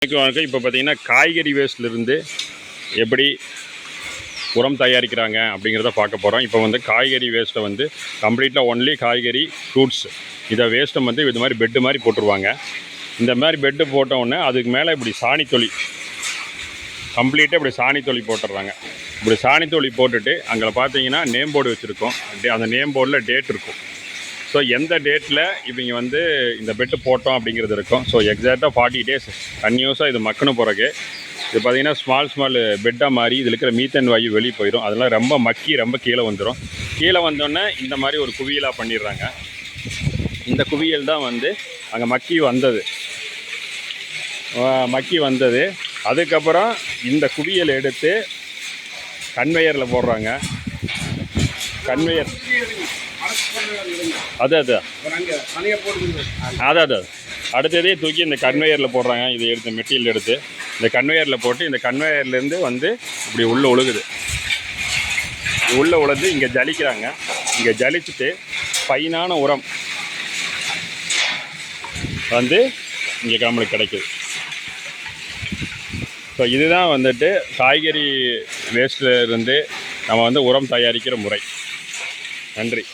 இப்போ பார்த்தீங்கன்னா காய்கறி வேஸ்ட்லேருந்து எப்படி உரம் தயாரிக்கிறாங்க அப்படிங்கிறத பார்க்க போகிறோம். இப்போ வந்து காய்கறி வேஸ்ட்டை வந்து கம்ப்ளீட்டாக ஒன்லி காய்கறி ஃப்ரூட்ஸ் இதை வேஸ்ட்டை வந்து இது மாதிரி பெட்டு மாதிரி போட்டுருவாங்க. இந்த மாதிரி பெட்டு போட்டோடனே அதுக்கு மேலே இப்படி சாணித்தொளி கம்ப்ளீட்டாக இப்படி சாணித்தொளி போட்டுடுறாங்க. இப்படி சாணித்தொளி போட்டுட்டு அங்கே பார்த்தீங்கன்னா நேம் போர்டு வச்சுருக்கோம். அந்த நேம் போர்டில் டேட் இருக்கும். ஸோ எந்த டேட்டில் இவங்க வந்து இந்த பெட்டு போட்டோம் அப்படிங்கிறது இருக்கும். ஸோ எக்ஸாக்டாக 40 days கன்யூஸாக இது மக்குன்னு பிறகு இது பார்த்திங்கன்னா ஸ்மால் பெட்டாக மாறி இதில் இருக்கிற மீத்தன் வாயு வெளியே போயிடும். அதெல்லாம் ரொம்ப மக்கி ரொம்ப கீழே வந்துடும். கீழே வந்தோடனே இந்த மாதிரி ஒரு குவியலாக பண்ணிடுறாங்க. இந்த குவியல் தான் வந்து அங்கே மக்கி வந்தது. அதுக்கப்புறம் இந்த குவியல் எடுத்து கன்வேயரில் போடுறாங்க. கன்வேயர் அது அடுத்ததே தூக்கி இந்த கன்வேயரில் போடுறாங்க. இதை எடுத்து மெட்டீரியல் எடுத்து இந்த கன்வேயரில் போட்டு இந்த கன்வேயர்லேருந்து வந்து இப்படி உள்ளே உழுகுது. உள்ளே உழுது இங்கே ஜலிக்கிறாங்க. இங்கே ஜலிச்சுட்டு ஃபைனான உரம் வந்து இங்கே நம்மளுக்கு கிடைக்குது. ஸோ இதுதான் வந்துட்டு காய்கறி வேஸ்ட்டில் இருந்து நம்ம வந்து உரம் தயாரிக்கிற முறை. நன்றி.